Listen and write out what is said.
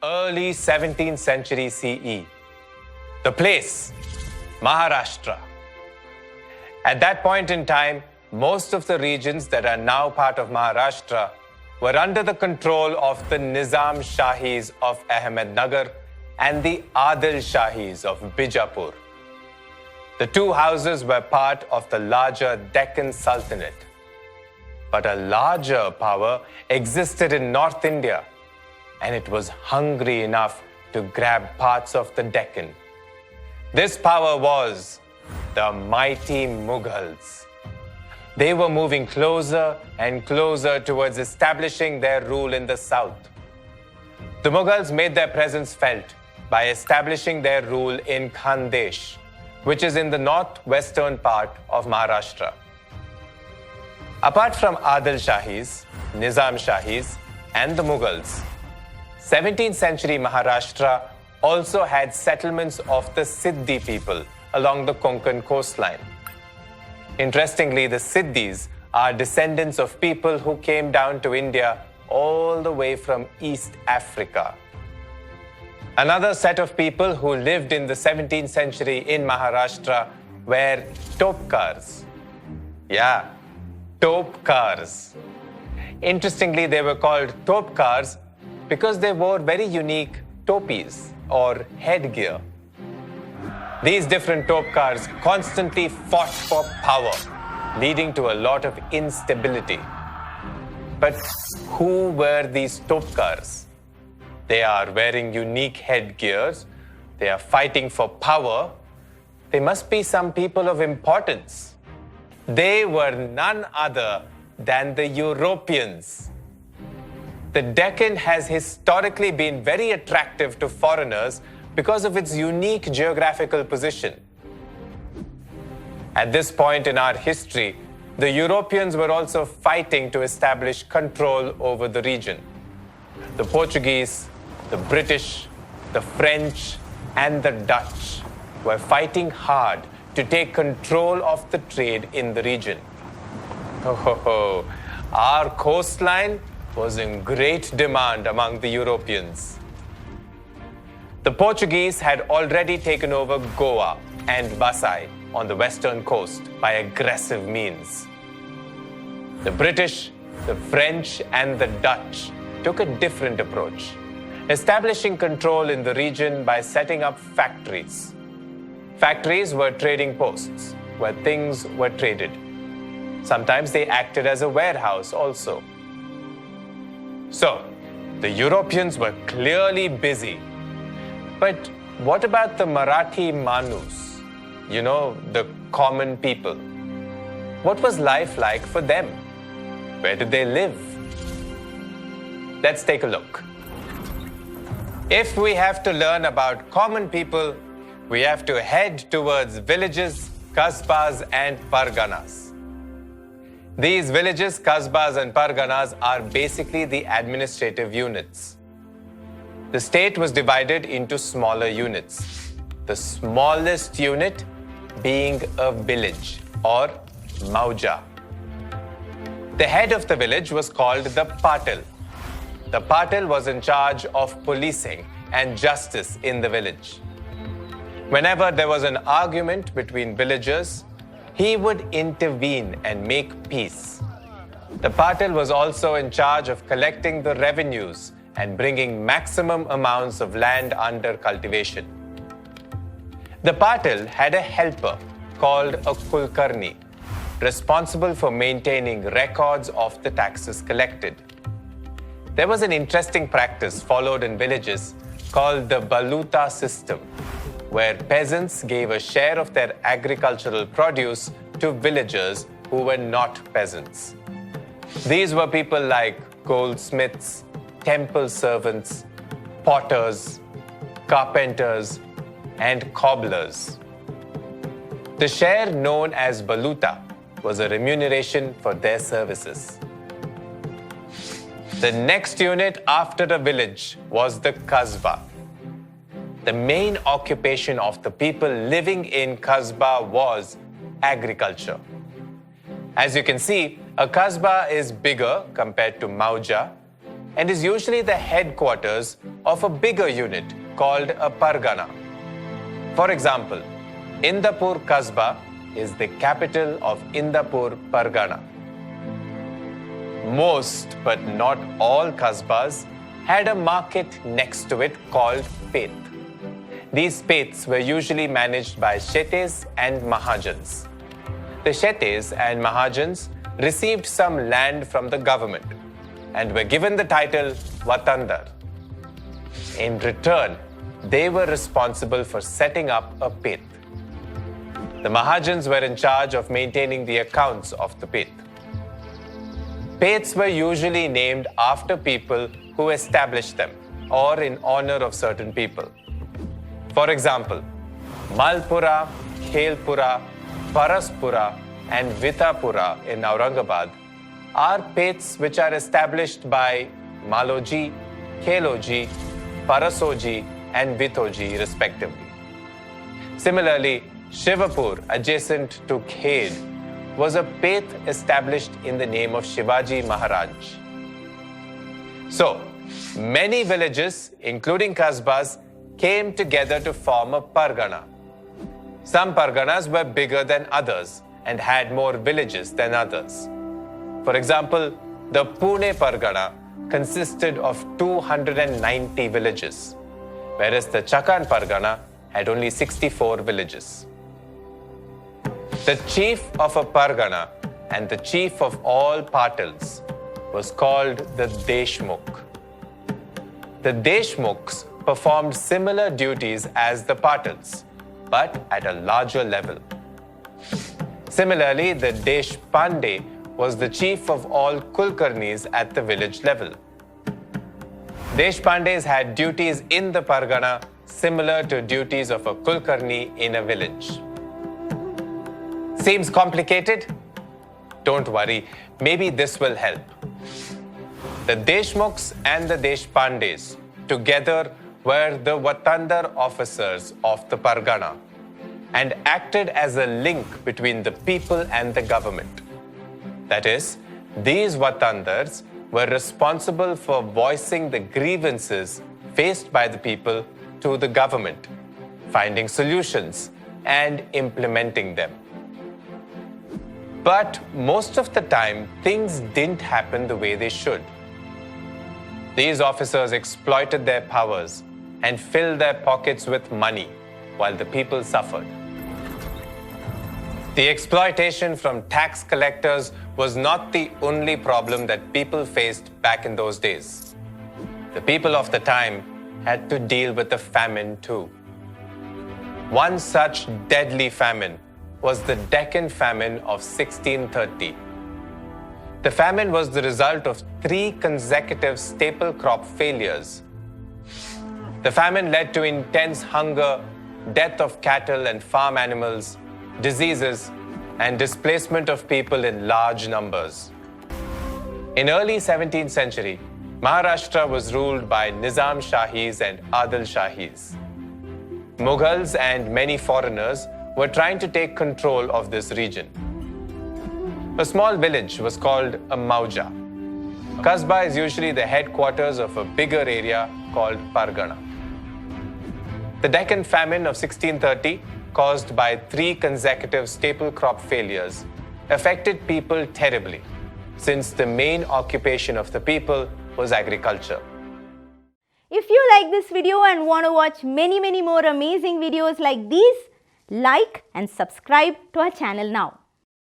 early 17th century CE. The place, Maharashtra. At that point in time, most of the regions that are now part of Maharashtra were under the control of the Nizam Shahis of Ahmednagar and the Adil Shahis of Bijapur. The two houses were part of the larger Deccan Sultanate. But a larger power existed in North India, and it was hungry enough to grab parts of the Deccan. This power was the mighty Mughals. They were moving closer and closer towards establishing their rule in the south. The Mughals made their presence felt by establishing their rule in Khandesh, which is in the northwestern part of Maharashtra. Apart from Adil Shahis, Nizam Shahis, and the Mughals, 17th century Maharashtra also had settlements of the Siddhi people along the Konkan coastline. Interestingly, the Siddhis are descendants of people who came down to India all the way from East Africa. Another set of people who lived in the 17th century in Maharashtra were Topkars. Yeah, Topkars. Interestingly, they were called Topkars because they wore very unique topis or headgear. These different Topkars constantly fought for power, leading to a lot of instability. But who were these Topkars? They are wearing unique headgears. They are fighting for power. They must be some people of importance. They were none other than the Europeans. The Deccan has historically been very attractive to foreigners because of its unique geographical position. At this point in our history, the Europeans were also fighting to establish control over the region. The Portuguese, the British, the French, and the Dutch were fighting hard to take control of the trade in the region. Our coastline was in great demand among the Europeans. The Portuguese had already taken over Goa and Vasai on the western coast by aggressive means. The British, the French, and the Dutch took a different approach, establishing control in the region by setting up factories. Factories were trading posts where things were traded. Sometimes they acted as a warehouse also. So, the Europeans were clearly busy. But what about the Marathi Manus? You know, the common people. What was life like for them? Where did they live? Let's take a look. If we have to learn about common people, we have to head towards villages, kasbas, and parganas. These villages, kasbas, and parganas are basically the administrative units. The state was divided into smaller units. The smallest unit being a village or Mauja. The head of the village was called the Patil. The Patil was in charge of policing and justice in the village. Whenever there was an argument between villagers, he would intervene and make peace. The Patil was also in charge of collecting the revenues and bringing maximum amounts of land under cultivation. The Patil had a helper called a Kulkarni, responsible for maintaining records of the taxes collected. There was an interesting practice followed in villages called the Baluta system, where peasants gave a share of their agricultural produce to villagers who were not peasants. These were people like goldsmiths, temple servants, potters, carpenters, and cobblers. The share known as Baluta was a remuneration for their services. The next unit after a village was the Kasbah. The main occupation of the people living in Kasbah was agriculture. As you can see, a Kasbah is bigger compared to Mauja, and is usually the headquarters of a bigger unit called a Pargana. For example, Indapur Kasbah is the capital of Indapur Pargana. Most, but not all Kasbahs had a market next to it called Peth. These Peths were usually managed by Shetes and Mahajans. The Shetes and Mahajans received some land from the government and were given the title Watandar. In return, they were responsible for setting up a Peth. The Mahajans were in charge of maintaining the accounts of the Peth. Peths were usually named after people who established them or in honor of certain people. For example, Malpura, Khelpura, Paraspura, and Vitapura in Aurangabad are Peths which are established by Maloji, Kheloji, Parasoji, and Vitoji respectively. Similarly, Shivapur, adjacent to Khed, was a Peth established in the name of Shivaji Maharaj. So, many villages, including Kasbahs, came together to form a Pargana. Some Parganas were bigger than others and had more villages than others. For example, the Pune Pargana consisted of 290 villages, whereas the Chakan Pargana had only 64 villages. The chief of a Pargana and the chief of all Patils was called the Deshmukh. The Deshmukhs performed similar duties as the Patils, but at a larger level. Similarly, the Deshpande was the chief of all Kulkarnis at the village level. Deshpandes had duties in the Pargana similar to duties of a Kulkarni in a village. Seems complicated? Don't worry, maybe this will help. The Deshmukhs and the Deshpandes together were the Watandar officers of the Pargana and acted as a link between the people and the government. That is, these Watandars were responsible for voicing the grievances faced by the people to the government, finding solutions and implementing them. But most of the time, things didn't happen the way they should. These officers exploited their powers and filled their pockets with money while the people suffered. The exploitation from tax collectors was not the only problem that people faced back in those days. The people of the time had to deal with the famine too. One such deadly famine was the Deccan famine of 1630. The famine was the result of 3 consecutive staple crop failures. The famine led to intense hunger, death of cattle and farm animals, diseases, and displacement of people in large numbers. In early 17th century, Maharashtra was ruled by Nizam Shahis and Adil Shahis. Mughals and many foreigners were trying to take control of this region. A small village was called a Mauja. Kasbah is usually the headquarters of a bigger area called Pargana. The Deccan famine of 1630, caused by 3 consecutive staple crop failures, affected people terribly, since the main occupation of the people was agriculture. If you like this video and want to watch many more amazing videos like these, like and subscribe to our channel now.